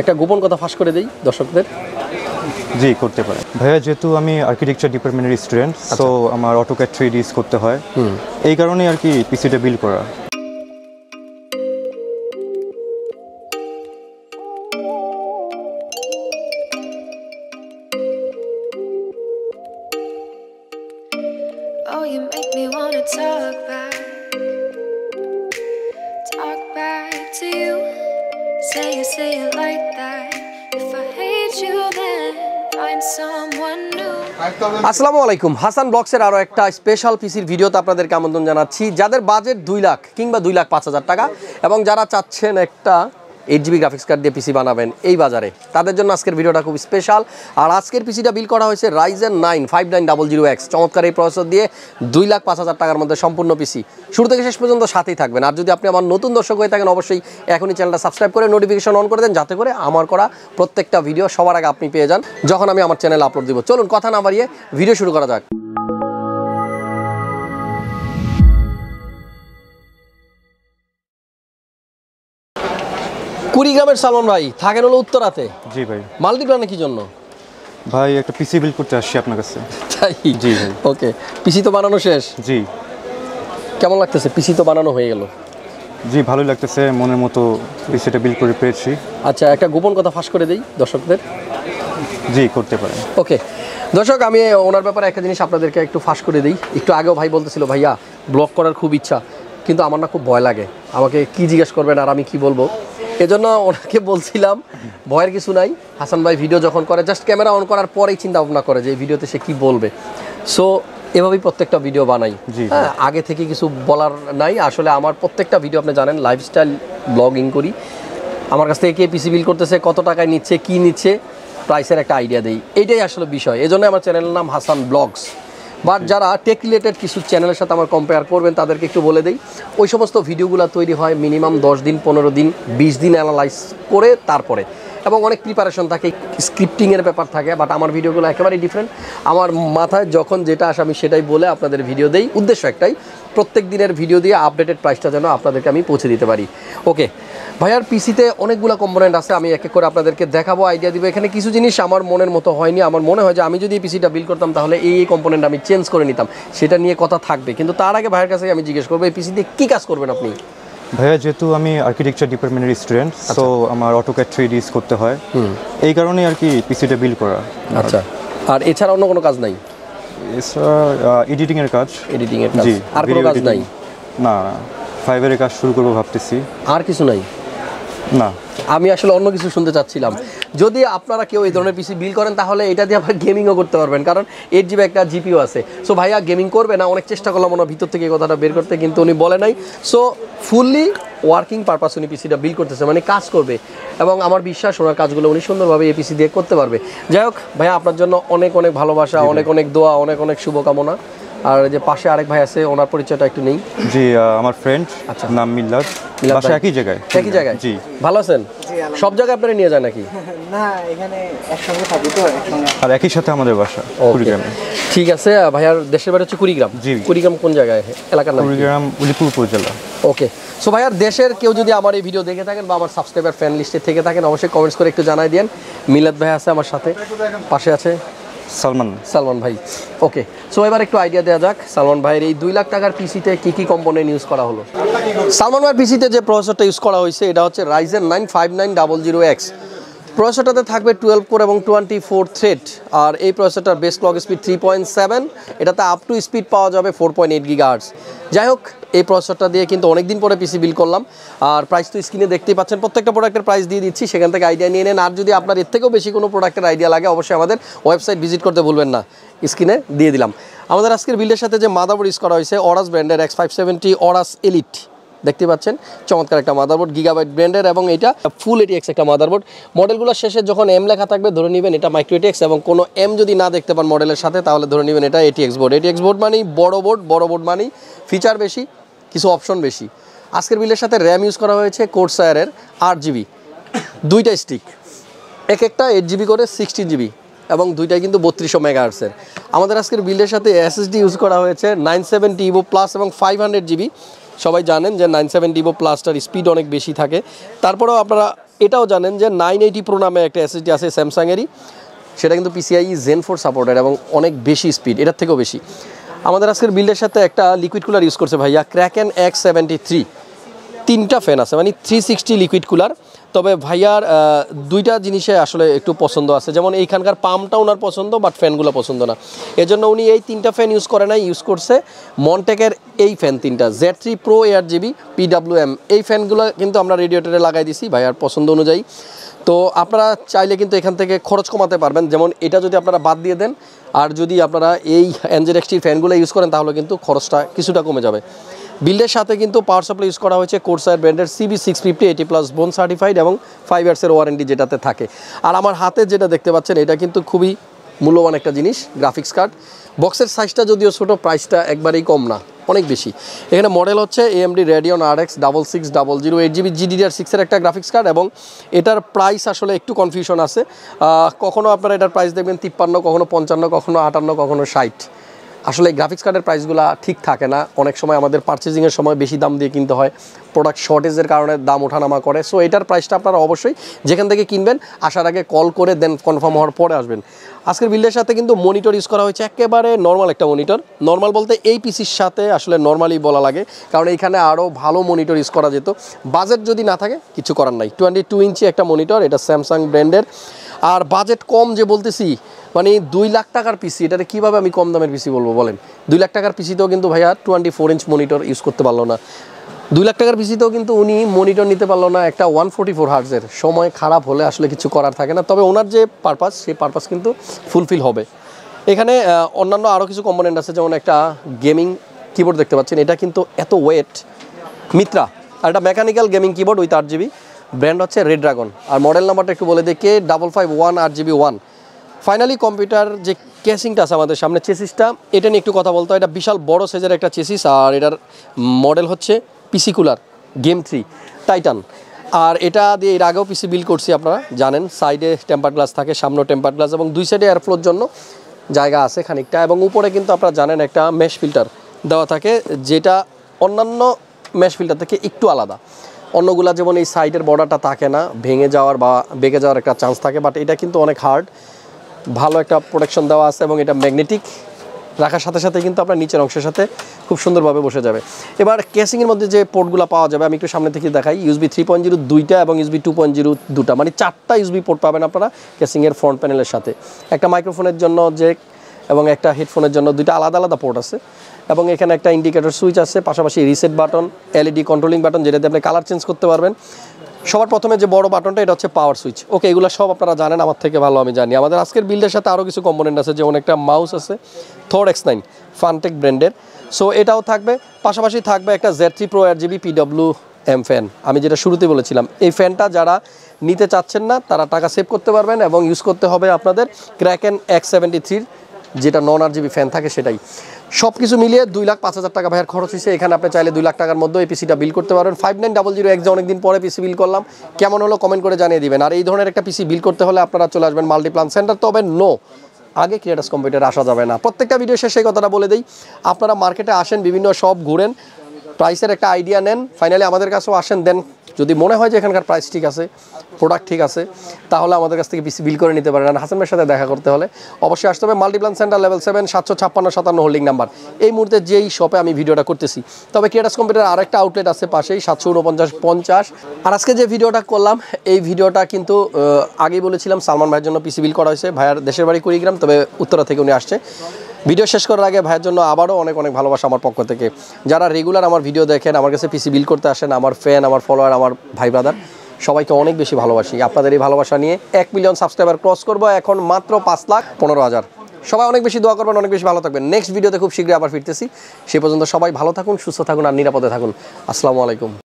একটা গোপন কথা ফাঁস করে দেই দর্শকদের। জি করতে পারে ভাইয়া, যেহেতু আমি আর্কিটেকচার ডিপার্টমেন্টের স্টুডেন্ট, সো আমার অটোক্যাড 3D ইউজ করতে হয়, এই কারণেই আর কি পিসিটা বিল্ড করা। Oh, you make me wanna talk back to you. Say it like that. If I hate you, then find someone new. আসসালামু আলাইকুম, হাসান ব্লগসের আরও একটা স্পেশাল পিসির ভিডিওতে আপনাদেরকে আমন্ত্রণ জানাচ্ছি। যাদের বাজেট 2 লাখ কিংবা 2,05,000 টাকা এবং যারা চাচ্ছেন একটা 8GB গ্রাফিক্স কার্ড দিয়ে পিসি বানাবেন এই বাজারে, তাদের জন্য আজকের ভিডিওটা খুব স্পেশাল। আর আজকের পিসিটা বিল করা হয়েছে Ryzen9 5900X চমৎকার এই প্রসেসর দিয়ে 2,05,000 টাকার মধ্যে সম্পূর্ণ পিসি। শুরু থেকে শেষ পর্যন্ত সাথেই থাকবেন। আর যদি আপনি আমার নতুন দর্শক হয়ে থাকেন, অবশ্যই এখনই চ্যানেলটা সাবস্ক্রাইব করে নোটিফিকেশন অন করে দেন, যাতে করে আমার করা প্রত্যেকটা ভিডিও সবার আগে আপনি পেয়ে যান যখন আমি আমার চ্যানেলে আপলোড দিব। চলুন কথা না বাড়িয়ে ভিডিও শুরু করা যাক। কুড়িগ্রামের সালমান ভাই থাকেন হলো উত্তরাতে। জি ভাই। মাল্টিপ্লানে কি জন্য? ভাই একটা পিসি বিল্ড করতে আসছি আপনার কাছে। তাই? জি ভাই। ওকে, পিসি তো বানানো শেষ? জি। কেমন লাগতেছে? পিসি তো বানানো হয়ে গেল। জি ভালোই লাগতেছে, মনের মতো পিসিটা বিল্ড করে পেয়েছি। আচ্ছা, একটা গোপন কথা ফাঁস করে দেই দর্শকদের। জি করতে পারেন। ওকে দর্শক, আমি ওনার ব্যাপারে একটা জিনিস আপনাদেরকে একটু ফাঁস করে দিই। একটু আগেও ভাই বলতেছিল ভাইয়া ব্লগ করার খুব ইচ্ছা, কিন্তু আমার না খুব ভয় লাগে, আমাকে কি জিজ্ঞেস করবেন আর আমি কি বলবো। এজন্য ওনাকে বলছিলাম ভয়ের কিছু নাই। হাসান ভাই ভিডিও যখন করে জাস্ট ক্যামেরা অন করার পরেই চিন্তা ভাবনা করে যে এই ভিডিওতে সে কি বলবে। সো এভাবেই প্রত্যেকটা ভিডিও বানাই। হ্যাঁ, আগে থেকে কিছু বলার নাই। আসলে আমার প্রত্যেকটা ভিডিও আপনি জানেন লাইফস্টাইল ব্লগিং করি। আমার কাছ থেকে কে পিসি বিল করতেছে, কত টাকায় নিচ্ছে, কি নিচ্ছে, প্রাইসের একটা আইডিয়া দেই। এইটাই আসলে বিষয়। এজন্য আমার চ্যানেলের নাম হাসান ব্লগস। বাট যারা টেক রিলেটেড কিছু চ্যানেলের সাথে আমার কম্পেয়ার করবেন তাদেরকে একটু বলে দিই, ওই সমস্ত ভিডিওগুলো তৈরি হয় মিনিমাম 10 দিন, 15 দিন, 20 দিন অ্যানালাইজ করে তারপরে, এবং অনেক প্রিপারেশন থাকে, স্ক্রিপ্টিংয়ের ব্যাপার থাকে। বাট আমার ভিডিওগুলো একেবারেই ডিফারেন্ট। আমার মাথায় যখন যেটা আসে আমি সেটাই বলে আপনাদের ভিডিও দেই। উদ্দেশ্য একটাই, প্রত্যেক দিনের ভিডিও দিয়ে আপডেটেড প্রাইসটা যেন আপনাদেরকে আমি পৌঁছে দিতে পারি। ওকে ভাইয়ার পিসিতে অনেকগুলো কম্পোনেন্ট আছে, আমি এক এক করে আপনাদেরকে দেখাবো, আইডিয়া দিব। এখানে কিছু জিনিস আমার মনের মতো হয়নি। আমার মনে হয় যে আমি যদি এই পিসিটা বিল করতাম তাহলে এই কম্পোনেন্ট আমি চেঞ্জ করে নিতাম, সেটা নিয়ে কথা থাকবে। কিন্তু তার আগে ভাইয়ের কাছে আমি জিজ্ঞেস করবো এই পিসি দিয়ে কী কাজ করবেন আপনি? ভাইয়া, যেহেতু আমি আর্কিটেকচার ডিপার্টমেন্টের স্টুডেন্ট, সো আমার অটোক্যাড 3D ইউজ করতে হয়, এই কারণেই আর কি পিসিটা বিল্ড করা। আচ্ছা, আর এছাড়া অন্য কোনো কাজ নাই? এছাড়া এডিটিংয়ের কাজ। এডিটিংয়ের কাজ, আর কোনো কাজ নাই? না, ফাইবারের কাজ শুরু করবো ভাবতেছি। আর কিছু নাই? না, আমি আসলে অন্য কিছু শুনতে চাচ্ছিলাম। যদি আপনারা কেউ এই ধরনের পিসি বিল করেন তাহলে এটা দিয়ে আবার গেমিংও করতে পারবেন, কারণ 8GB একটা জিপিও আছে। সো ভাইয়া গেমিং করবে না, অনেক চেষ্টা করলাম ওনার ভিতর থেকে এই কথাটা বের করতে, কিন্তু উনি বলে নাই। সো ফুললি ওয়ার্কিং পারপাস উনি পিসিটা বিল করতেছে, মানে কাজ করবে, এবং আমার বিশ্বাস ওনার কাজগুলো উনি সুন্দরভাবে এই পিসি দিয়ে করতে পারবে। যাই হোক ভাইয়া, আপনার জন্য অনেক অনেক ভালোবাসা, অনেক অনেক দোয়া, অনেক অনেক শুভকামনা। আর যে পাশে আরেক ভাই আছে, ওনার পরিচয়টা একটু নেই। জি, আমার ফ্রেন্ড, আচ্ছা, নাম মিল্লাত। বাসা একই জায়গায়। একই জায়গায়? জি। ভালো আছেন? সব জায়গায় আপনারা নিয়ে যায় নাকি? না, এখানে একসঙ্গে থাকি তো, একসঙ্গে। আর একই সাথে আমাদের বাসা কুড়িগ্রামে। ঠিক আছে ভাইয়ার দেশের বাড়ি হচ্ছে কুড়িগ্রাম। জি। কুড়িগ্রাম কোন জায়গায়, এলাকার নাম? কুড়িগ্রাম উলিপুর উপজেলা। ওকে, সো ভাইয়ার দেশের কেউ যদি আমার এই ভিডিও দেখে থাকেন বা আমার সাবস্ক্রাইবার ফ্যান লিস্টে থেকে থাকেন, অবশ্যই কমেন্টস করে একটু জানাই দেন। মিলাদ ভাই আছে আমার সাথে, পাশে আছে সালমান ভাই। ওকে, সো এবার একটু আইডিয়া দেওয়া যাক সালমান ভাইয়ের এই 2 লাখ টাকার পিসিতে কী কী কম্পোনেন্ট ইউজ করা হলো। সালমান ভাইয়ের পিসিতে যে প্রসেসরটা ইউজ করা হয়েছে এটা হচ্ছে Ryzen9 5900X। প্রসেসরটাতে থাকবে 12 কোর এবং 24 থ্রেড। আর এই প্রসেসরটার বেস ক্লক স্পিড 3.7, এটাতে আপ টু স্পিড পাওয়া যাবে 4.8 GHz। যাই হোক, এই প্রসেসরটা দিয়ে কিন্তু অনেকদিন পরে পিসি বিল করলাম। আর প্রাইস তো স্ক্রিনে দেখতেই পাচ্ছেন, প্রত্যেকটা প্রোডাক্টের প্রাইস দিয়ে দিচ্ছি, সেখান থেকে আইডিয়া নিয়ে নেন। আর যদি আপনার এর থেকেও বেশি কোনো প্রোডাক্টের আইডিয়া লাগে অবশ্যই আমাদের ওয়েবসাইট ভিজিট করতে ভুলবেন না, স্ক্রিনে দিয়ে দিলাম। আমাদের আজকের বিল্ডের সাথে যে মাদারবোর্ড ইউজ করা হয়েছে অরাস ব্র্যান্ডের X570 অরাস এলিট, দেখতে পাচ্ছেন চমৎকার একটা মাদারবোর্ড, গিগাবাইট ব্র্যান্ডের, এবং এটা ফুল ATX একটা মাদারবোর্ড। মডেলগুলোর শেষে যখন এম লেখা থাকবে ধরে নেবেন এটা মাইক্রো ATX, এবং কোনো এম যদি না দেখতে পান মডেলের সাথে তাহলে ধরে নেবেন এটা ATX বোর্ড। ATX বোর্ড মানেই বড় বোর্ড মানেই ফিচার বেশি, কিছু অপশন বেশি। আজকের বিলের সাথে র্যাম ইউজ করা হয়েছে কোর্সায়ারের 8GB, দুইটা স্টিক, এক একটা 8GB করে 16GB, এবং দুইটাই কিন্তু 3200 মেগাহার্টসের। আমাদের আজকের বিলের সাথে SSD ইউজ করা হয়েছে 970 EVO প্লাস এবং 500GB। সবাই জানেন যে 970 EVO প্লাসটার স্পিড অনেক বেশি থাকে, তারপরেও আপনারা এটাও জানেন যে 980 প্রো নামে একটা এসএসডি আছে স্যামসাংয়েরই, সেটা কিন্তু PCIe Gen 4 সাপোর্টেড এবং অনেক বেশি স্পিড, এটার থেকেও বেশি। আমাদের আজকের বিল্ডের সাথে একটা লিকুইড কুলার ইউজ করছে ভাইয়া, Kraken X73, 3টা ফ্যান আছে, মানে 360 লিকুইড কুলার। তবে ভাইয়ার দুইটা জিনিসে আসলে একটু পছন্দ আছে, যেমন এইখানকার পাম্পটা ওনার পছন্দ, বাট ফ্যানগুলো পছন্দ না। এজন্য উনি এই 3টা ফ্যান ইউজ করে না, ইউজ করছে মন্টেকের এই ফ্যান 3টা Z3 Pro ARGB PWM। এই ফ্যানগুলো কিন্তু আমরা রেডিয়েটরে লাগাই দিছি ভাইয়ার পছন্দ অনুযায়ী। তো আপনারা চাইলে কিন্তু এখান থেকে খরচ কমাতে পারবেন, যেমন এটা যদি আপনারা বাদ দিয়ে দেন আর যদি আপনারা এই NZXT ফ্যানগুলো ইউজ করেন তাহলে কিন্তু খরচটা কিছুটা কমে যাবে। বিল্ডের সাথে কিন্তু পাওয়ার সাপ্লাই ইউজ করা হয়েছে কোর্সার ব্র্যান্ডের CB650 80+ বোন সার্টিফাইড এবং 5 ইয়ার্সের ওয়ারেন্টি যেটাতে থাকে। আর আমার হাতে যেটা দেখতে পাচ্ছেন এটা কিন্তু খুবই মূল্যবান একটা জিনিস, গ্রাফিক্স কার্ড। বক্সের সাইজটা যদিও ছোটো, প্রাইসটা একবারেই কম না, অনেক বেশি। এখানে মডেল হচ্ছে AMD Radeon RX 6600 8GB GDDR6 এর একটা গ্রাফিক্স কার্ড, এবং এটার প্রাইস আসলে একটু কনফিউশন আছে। কখনো আপনারা এটার প্রাইস দেখবেন 53, কখনো 55, কখনো 58, কখনো 60। আসলে গ্রাফিক্স কার্ডের প্রাইসগুলো ঠিক থাকে না, অনেক সময় আমাদের পারচেজিংয়ের সময় বেশি দাম দিয়ে কিনতে হয়, প্রোডাক্ট শর্টেজের কারণে দাম ওঠানামা করে। সো এটার প্রাইসটা আপনারা অবশ্যই যেখান থেকে কিনবেন আসার আগে কল করে দেন কনফার্ম হওয়ার পরে আসবেন। আজকের বিল্ডের সাথে কিন্তু মনিটর ইউজ করা হয়েছে, একেবারে নর্মাল একটা মনিটর। নর্মাল বলতে এই পিসির সাথে আসলে নর্মালি বলা লাগে, কারণ এইখানে আরও ভালো মনিটর ইউজ করা যেত। বাজেট যদি না থাকে কিছু করার নাই, 22 ইঞ্চি একটা মনিটর, এটা স্যামসাং ব্র্যান্ডের। আর বাজেট কম যে বলতেছি, মানে 2 লাখ টাকার পিসি, এটাতে কীভাবে আমি কম দামের পিসি বলবো বলেন? 2 লাখ টাকার পিসিতেও কিন্তু ভাইয়া 24 ইঞ্চ মনিটর ইউজ করতে পারলো না। 2 লাখ টাকার পিসিতেও কিন্তু উনি মনিটর নিতে পারলো না একটা 144 হার্টজের। সময় খারাপ হলে আসলে কিছু করার থাকে না, তবে ওনার যে পারপাস সেই পারপাস কিন্তু ফুলফিল হবে। এখানে অন্যান্য আরও কিছু কম্পোনেন্ট আছে, যেমন একটা গেমিং কিবোর্ড দেখতে পাচ্ছেন, এটা কিন্তু এত ওয়েট, মিত্রা। আর এটা mechanical gaming keyboard with 8GB, brand হচ্ছে রেড ড্রাগন। আর মডেল নাম্বারটা একটু বলে দিই, K551 8GB1। ফাইনালি কম্পিউটার যে কেসিংটা আছে আমাদের সামনে, চেসিসটা, এটা নিয়ে একটু কথা বলতে হয়। এটা বিশাল বড় সাইজের একটা চেসিস, আর এটার মডেল হচ্ছে পিসি কুলার গেম 3 টাইটান। আর এটা দিয়ে এর আগেও পিসি বিল্ড করছি, আপনারা জানেন। সাইডে টেম্পার গ্লাস থাকে, সামনেও টেম্পার গ্লাস, এবং দুই সাইডে এয়ারফ্লোর জন্য জায়গা আছে খানিকটা, এবং উপরে কিন্তু আপনারা জানেন একটা মেশ ফিল্টার দেওয়া থাকে, যেটা অন্যান্য মেশ ফিল্টার থেকে একটু আলাদা। অন্যগুলা যেমন এই সাইডের বর্ডারটা থাকে না, ভেঙে যাওয়ার বা বেঁকে যাওয়ার একটা চান্স থাকে, বাট এটা কিন্তু অনেক হার্ড, ভালো একটা প্রোটেকশন দেওয়া আছে, এবং এটা ম্যাগনেটিক রাখার সাথে সাথে কিন্তু আপনার নিচের অংশের সাথে খুব সুন্দরভাবে বসে যাবে। এবার কেসিংয়ের মধ্যে যে পোর্টগুলো পাওয়া যাবে আমি একটু সামনে থেকে দেখাই। USB 3.0 2টা এবং USB 2.0 2টা, মানে 4টা USB পোর্ট পাবেন আপনারা কেসিংয়ের ফ্রন্ট প্যানেলের সাথে। একটা মাইক্রোফোনের জন্য জ্যাক এবং একটা হেডফোনের জন্য 2টা আলাদা আলাদা পোর্ট আছে, এবং এখানে একটা ইন্ডিকেটর সুইচ আছে, পাশাপাশি reset button, LED controlling button, যেটাতে আপনি কালার চেঞ্জ করতে পারবেন। সবার প্রথমে যে বড় বাটনটা, এটা হচ্ছে পাওয়ার সুইচ। ওকে, এগুলো সব আপনারা জানেন, আমার থেকে ভালো আমি জানি। আমাদের আজকের বিল্ডের সাথে আরও কিছু কম্পোনেন্ট আছে, যেমন একটা মাউস আছে থর X9 ফানটেক ব্র্যান্ডের, সো এটাও থাকবে। পাশাপাশি থাকবে একটা Z3 Pro ARGB PWM fan, আমি যেটা শুরুতে বলেছিলাম। এই ফ্যানটা যারা নিতে চাচ্ছেন না তারা টাকা সেভ করতে পারবেন, এবং ইউজ করতে হবে আপনাদের Kraken X73, যেটা নন RGB ফ্যান থাকে সেটাই। সব কিছু মিলিয়ে 2,05,000 টাকা ভাইয়ের খরচ হয়েছে। এখানে আপনি চাইলে 2 লাখ টাকার মধ্যে এই পিসিটা বিল করতে পারবেন। 5900X যে অনেকদিন পরে পিসি বিল করলাম, কেমন হলো কমেন্ট করে জানিয়ে দিবেন। আর এই ধরনের একটা পিসি বিল করতে হলে আপনারা চলে আসবেন মাল্টিপ্লান সেন্টার। তবে আগে ক্রিয়েটার্স কম্পিউটারে আসা যাবে না। প্রত্যেকটা ভিডিও শেষে এই কথাটা বলে দিই, আপনারা মার্কেটে আসেন, বিভিন্ন শপ ঘুরেন, প্রাইসের একটা আইডিয়া নেন, ফাইনালি আমাদের কাছেও আসেন। দেন যদি মনে হয় যে এখানকার প্রাইস ঠিক আছে, প্রোডাক্ট ঠিক আছে, তাহলে আমাদের কাছ থেকে পিসি বিল করে নিতে পারেন। আর হাসান ভাইয়ের সাথে দেখা করতে হলে অবশ্যই আসতে হবে Multiplan centre, level 7, 75657 holding number. এই মুহূর্তে যেই শপে আমি ভিডিওটা করতেছি। তবে ক্রিয়েটার্স কম্পিউটার আরেকটা আউটলেট আছে পাশেই, 74950। আর আজকে যে ভিডিওটা করলাম, এই ভিডিওটা কিন্তু আগেই বলেছিলাম সালমান ভাইয়ের জন্য পিসি বিল করা হয়েছে। ভাইয়ার দেশের বাড়ি কুড়িগ্রাম, তবে উত্তরা থেকে উনি আসছে। ভিডিও শেষ করার আগে ভাইয়ের জন্য আবারও অনেক অনেক ভালোবাসা আমার পক্ষ থেকে। যারা রেগুলার আমার ভিডিও দেখেন, আমার কাছে পিসি বিল করতে আসেন, আমার ফ্যান, আমার ফলোয়ার, আমার ভাই ব্রাদার, সবাইকে অনেক বেশি ভালোবাসি। আপনাদের এই ভালোবাসা নিয়ে 1 মিলিয়ন সাবস্ক্রাইবার ক্রস করবো, এখন মাত্র 5,15,000। সবাই অনেক বেশি দোয়া করবেন, অনেক বেশি ভালো থাকবেন। নেক্সট ভিডিওতে খুব শীঘ্রই আবার ফিরতেছি। সে পর্যন্ত সবাই ভালো থাকুন, সুস্থ থাকুন, আর নিরাপদে থাকুন। আসসালামু আলাইকুম।